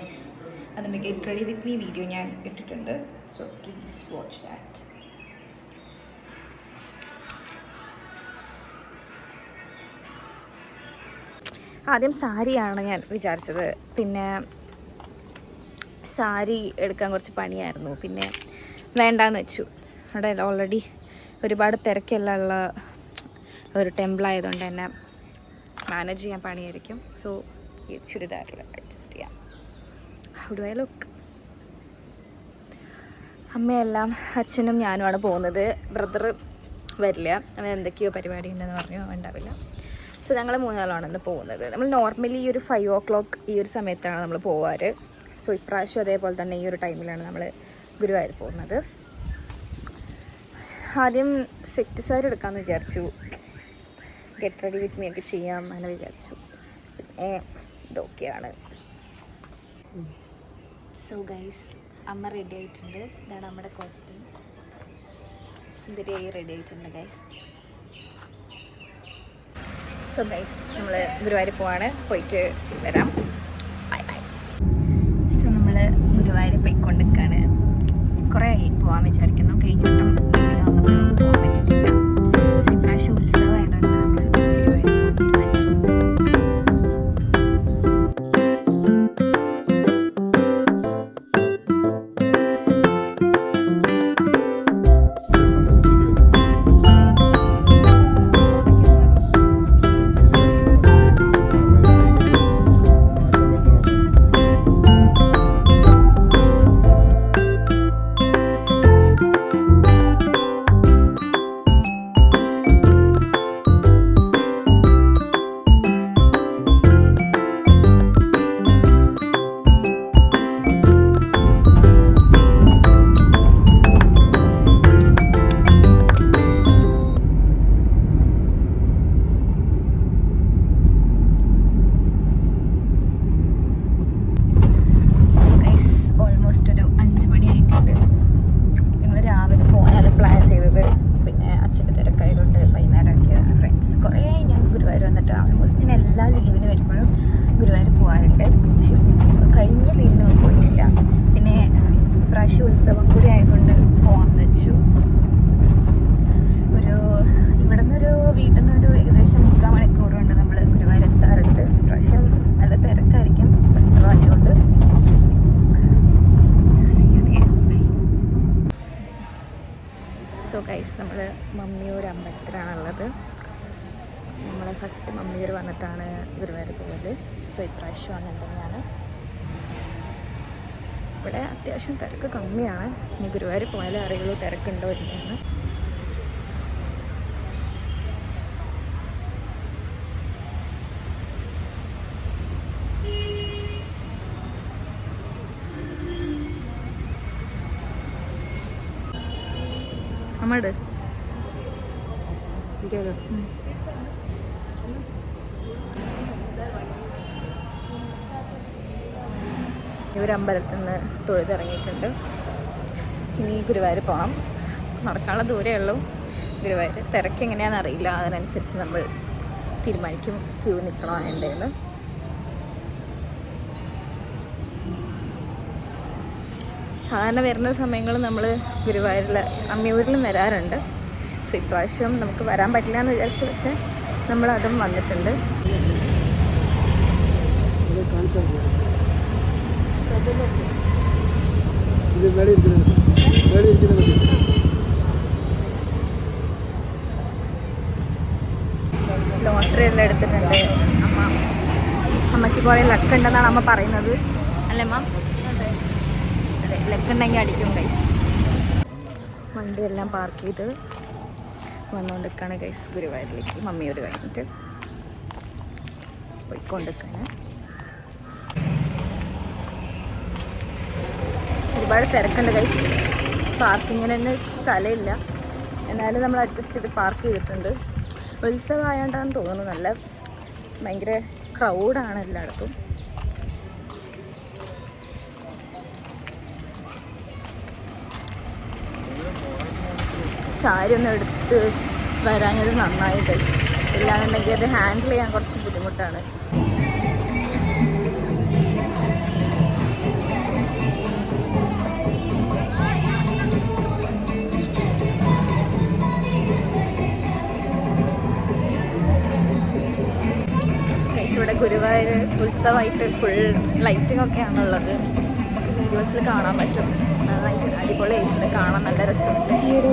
Guys. അതിൻ്റെ get ready with me video ഞാൻ ഇട്ടിട്ടുണ്ട്. So please watch that. ആദ്യം സാരിയാണ് ഞാൻ വിചാരിച്ചത്. പിന്നെ സാരി എടുക്കാൻ കുറച്ച് പണിയായിരുന്നു. പിന്നെ വേണ്ടാന്ന് വെച്ചു. അവിടെ ഓൾറെഡി ഒരുപാട് തിരക്കെല്ലാം ഉള്ള ഒരു ടെമ്പിളായതുകൊണ്ട് തന്നെ മാനേജ് ചെയ്യാൻ പണിയായിരിക്കും. സോ ഈ ചുരിദാറിൽ അഡ്ജസ്റ്റ് ചെയ്യാം. How do I look? അമ്മയെല്ലാം അച്ഛനും ഞാനുമാണ് പോകുന്നത്. ബ്രദർ വരില്ല, അവൻ എന്തൊക്കെയോ പരിപാടി ഉണ്ടെന്ന് പറഞ്ഞു, അവൻ ഉണ്ടാവില്ല. സോ ഞങ്ങൾ മൂന്നാളാണ് ഇന്ന് പോകുന്നത്. നമ്മൾ നോർമലി ഈ ഒരു 5 o'clock ഈ ഒരു സമയത്താണ് നമ്മൾ പോവാറ്. സോ ഇപ്രാവശ്യം അതേപോലെ തന്നെ ഈ ഒരു ടൈമിലാണ് നമ്മൾ ഗുരുവായൂർ പോകുന്നത്. ആദ്യം സെറ്റ് സാരി എടുക്കാമെന്ന് വിചാരിച്ചു. ഗെറ്റ് റെഡി വിത്ത് മീ ഒക്കെ ചെയ്യാം എന്ന് വിചാരിച്ചു. പിന്നെ ഇതൊക്കെയാണ്. സോ ഗൈസ്, അമ്മ റെഡി ആയിട്ടുണ്ട്. ഇതാണ് നമ്മുടെ കോസ്റ്റ്യൂം. സുന്ദരിയായി റെഡി ആയിട്ടുണ്ട് ഗൈസ്. സോ ഗൈസ്, നമ്മൾ ഗുരുവായൂർ പോവാണ്. പോയിട്ട് വരാം. Bye bye. സോ നമ്മൾ ഗുരുവായൂർ പോയിക്കൊണ്ടിരിക്കുകയാണ്. കുറേ ആയി പോകാൻ വിചാരിക്കുന്നു. കഴിഞ്ഞ വട്ടം വന്നപ്പോഴും പോകാൻ പറ്റിയിട്ടില്ല. സോ ഇപ്രാവശ്യം ഉത്സവമായതുകൊണ്ട് നമ്മൾ ഗുരുവായൂർ തീരുമാനിച്ചു. ഓൾമോസ്റ്റ് ഞാൻ എല്ലാ ലീവിന് വരുമ്പോഴും ഗുരുവായൂർ പോകാറുണ്ട്. പക്ഷെ കഴിഞ്ഞ ലീവിന് പോയിട്ടില്ല. പിന്നെ ഇപ്രാവശ്യം ഉത്സവം കൂടി ആയതുകൊണ്ട് പോകാമെന്ന് വെച്ചു. ഇവിടെ നിന്നൊരു വീട്ടിൽ നിന്നൊരു ഏകദേശം 3/4 മണിക്കൂർ കൊണ്ട് നമ്മൾ ഗുരുവായൂർ എത്താറുണ്ട്. ഇപ്രാവശ്യം നല്ല തിരക്കായിരിക്കും ഉത്സവം ആയതുകൊണ്ട്. സോ ഗൈസ്, നമ്മൾ മമ്മിയൂർ അമ്പലത്തിലാണുള്ളത്. നമ്മൾ ഫസ്റ്റ് മമ്മിയൂർ വന്നിട്ടാണ് ഗുരുവായൂർ പോയത്. സോ ഇപ്രാവശ്യം അങ്ങനെ തന്നെയാണ്. ഇവിടെ അത്യാവശ്യം തിരക്ക് കമ്മിയാണ്. ഇനി ഗുരുവായൂർ പോയാലേ അറിയുള്ളൂ തിരക്കുണ്ടോ ഇല്ലെന്ന്. അമ്മയുടെ ഇവരമ്പലത്തിൽ നിന്ന് തൊഴുതിറങ്ങിയിട്ടുണ്ട്. ഇനി ഗുരുവായൂർ പോകണം. നടക്കാനുള്ള ദൂരമേ ഉള്ളൂ ഗുരുവായൂർ. തിരക്ക് എങ്ങനെയാണെന്ന് അറിയില്ല. അതിനനുസരിച്ച് നമ്മൾ തീരുമാനിക്കും ക്യൂ നിൽക്കണോ വേണ്ടതെന്ന്. സാധാരണ വരുന്ന സമയങ്ങളിൽ നമ്മൾ ഗുരുവായൂരിൽ അമ്മിയൂരിലും വരാറുണ്ട്. സോ ഇപ്രാവശ്യം നമുക്ക് വരാൻ പറ്റില്ല എന്ന് വിചാരിച്ചു. പക്ഷേ നമ്മളതും വന്നിട്ടുണ്ട്. ലോട്ടറി എല്ലാം എടുത്തിട്ടുണ്ട് അമ്മയ്ക്ക് കുറേ ലക്ക് ഉണ്ടെന്നാണ് അമ്മ പറയുന്നത്. അല്ലേ അമ്മ? അതെ, ലക്ക് ഉണ്ടെങ്കിൽ അടിക്കും ഗൈസ്. വണ്ടിയെല്ലാം പാർക്ക് ചെയ്ത് വന്നുകൊണ്ടിരിക്കുകയാണ് ഗൈസ് ഗുരുവായൂരിലേക്ക്. മമ്മിയൂർ കഴിഞ്ഞിട്ട് പോയിക്കൊണ്ടിരിക്കുകയാണ്. ഒരുപാട് തിരക്കുണ്ട് ഗൈസ്. പാർക്കിങ്ങിന് തന്നെ സ്ഥലമില്ല. എന്നാലും നമ്മൾ അഡ്ജസ്റ്റ് ചെയ്ത് പാർക്ക് ചെയ്തിട്ടുണ്ട്. ഉത്സവം ആയതുകൊണ്ടാണെന്ന് തോന്നുന്നു. നല്ല ഭയങ്കര ക്രൗഡാണ് എല്ലായിടത്തും. സാരി ഒന്ന് എടുത്ത് വരാഞ്ഞത് നന്നായി ഗൈസ്. ഇല്ലാന്നുണ്ടെങ്കിൽ അത് ഹാൻഡിൽ ചെയ്യാൻ കുറച്ച് ബുദ്ധിമുട്ടാണ്. ഉത്സവമായിട്ട് ഫുൾ ലൈറ്റിംഗ് ഒക്കെയാണുള്ളത്. നമുക്ക് വീഡിയോസിൽ കാണാൻ പറ്റും. നന്നായിട്ട് അടിപൊളിയായിട്ടുണ്ട്, കാണാൻ നല്ല രസമുണ്ട്. ഈ ഒരു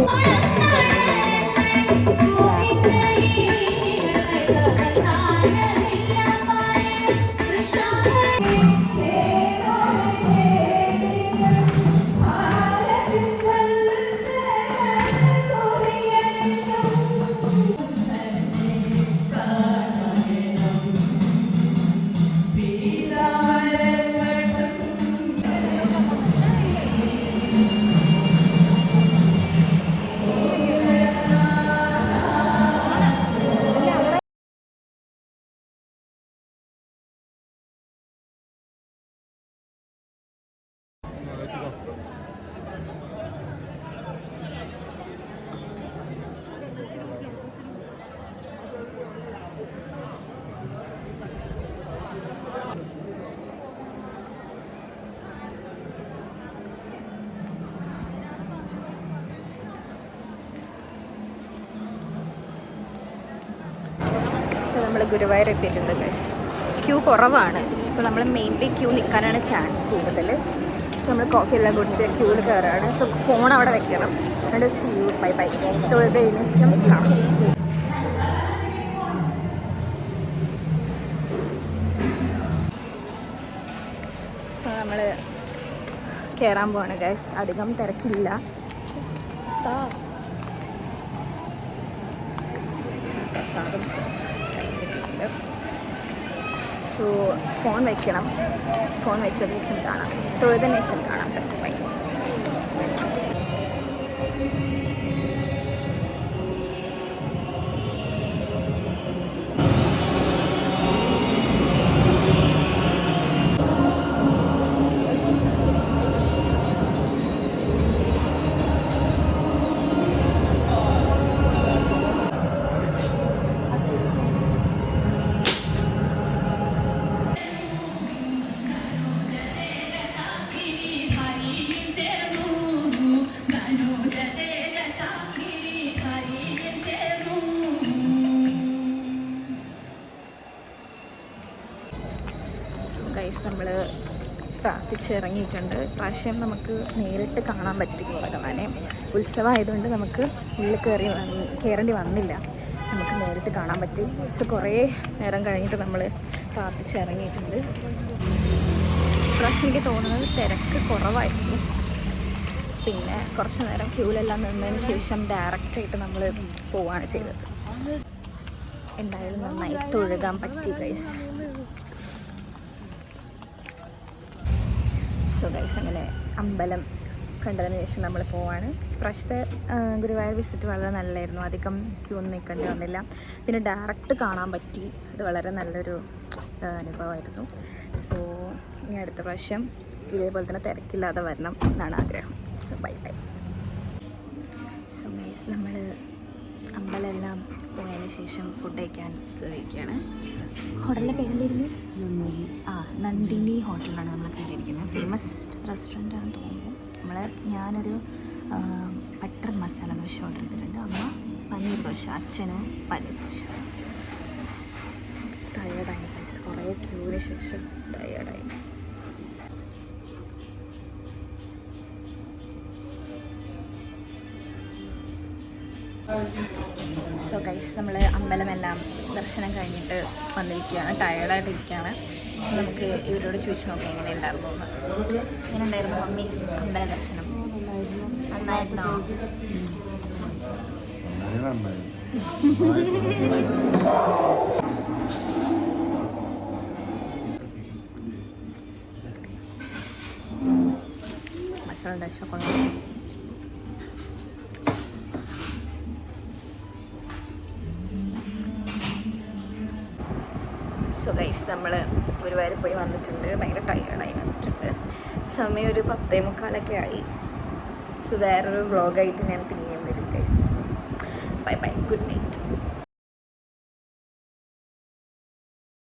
നമ്മൾ ഗുരുവായൂർ എത്തിയിട്ടുണ്ട് ഗൈസ്. ക്യൂ കുറവാണ്. സോ നമ്മൾ മെയിൻലി ക്യൂ നിൽക്കാനാണ് ചാൻസ് കൂടുതൽ. സോ നമ്മൾ കോഫി എല്ലാം കുടിച്ച് ക്യൂവിൽ കയറാണ്. സോ ഫോൺ അവിടെ വെക്കണം. എന്നിട്ട് സി യു, ബൈ ബൈ. തൊഴുതതിന് ശേഷം കാണാം. സോ നമ്മൾ കയറാൻ പോവാണ് ഗൈസ്. അധികം തിരക്കില്ല. സോ ഫോൺ വയ്ക്കണം. ഫോൺ വെച്ചതിന് ശേഷം കാണാം. തൊഴുതിന് ശേഷം കാണാം ഫ്രണ്ട്സ്. ബൈ. ഗൈസ് നമ്മൾ പ്രാർത്ഥിച്ചിറങ്ങിയിട്ടുണ്ട്. പ്രാവശ്യം നമുക്ക് നേരിട്ട് കാണാൻ പറ്റി ഭഗവാനെ. ഉത്സവമായതുകൊണ്ട് നമുക്ക് ഉള്ളിൽ കയറേണ്ടി വന്നില്ല. നമുക്ക് നേരിട്ട് കാണാൻ പറ്റി. സോ കുറേ നേരം കഴിഞ്ഞിട്ട് നമ്മൾ പ്രാർത്ഥിച്ചിറങ്ങിയിട്ടുണ്ട്. പ്രാവശ്യം എനിക്ക് തോന്നുന്നത് തിരക്ക് കുറവായിരുന്നു. പിന്നെ കുറച്ച് നേരം ക്യൂവിലെല്ലാം നിന്നതിന് ശേഷം ഡയറക്റ്റായിട്ട് നമ്മൾ പോവുകയാണ് ചെയ്തത്. എന്തായാലും നന്നായി തൊഴുകാൻ പറ്റി ഗൈസ്. സോ ഗൈസ് അങ്ങനെ അമ്പലം കണ്ടതിന് ശേഷം നമ്മൾ പോവാണ്. പ്രാവശ്യത്തെ ഗുരുവായൂർ വിസിറ്റ് വളരെ നല്ലതായിരുന്നു. അധികം ക്യൂ ഒന്നും നിൽക്കേണ്ടി വന്നില്ല. പിന്നെ ഡയറക്റ്റ് കാണാൻ പറ്റി. അത് വളരെ നല്ലൊരു അനുഭവമായിരുന്നു. സോ ഇനി അടുത്ത പ്രാവശ്യം ഇതേപോലെ തന്നെ തിരക്കില്ലാതെ വരണം എന്നാണ് ആഗ്രഹം. So bye bye. So guys നമ്മൾ അമ്പലമെല്ലാം പോയതിന് ശേഷം ഫുഡ് കഴിക്കാൻ കയറിയിരിക്കുകയാണ്. ഹോട്ടലിൻ്റെ പേരെന്തായിരുന്നു? നന്ദിനി ഹോട്ടലിലാണ് നമ്മൾ കയറിയിരിക്കുന്നത്. ഫേമസ് റെസ്റ്റോറൻ്റ് ആണെന്ന് തോന്നുന്നു. ഞാനൊരു ബട്ടർ മസാല ദോശ ഓർഡർ ചെയ്തിട്ടുണ്ട്. അമ്മ പനീർ ദോശ, അച്ഛനും പനീർ ദോശ. ടയേർഡായി ഗൈസ്, കുറേ ക്യൂവിന് ശേഷം ടയേർഡായി. സോ ഗൈസ് നമ്മൾ അമ്പലമെല്ലാം ദർശനം കഴിഞ്ഞിട്ട് വന്നിരിക്കുകയാണ്. ടയേർഡായിട്ടിരിക്കുകയാണ്. നമുക്ക് ഇവരോട് ചോദിച്ചു നോക്കാം എങ്ങനെ ഉണ്ടായിരുന്നു എന്ന്. എങ്ങനെ ഉണ്ടായിരുന്നു മമ്മി അമ്പല ദർശനം? നന്നായിരുന്നോ? മസാല ദോശ കൊള്ളാം. സോ ഗൈസ് നമ്മൾ ഗുരുവായൂർ പോയി വന്നിട്ടുണ്ട്. ഭയങ്കര ടയേർഡായി വന്നിട്ടുണ്ട്. സമയം ഒരു 10:45 ആയി. സോ വേറൊരു വ്ളോഗായിട്ട് ഞാൻ പിന്നെയും വരും guys. Bye bye, good night.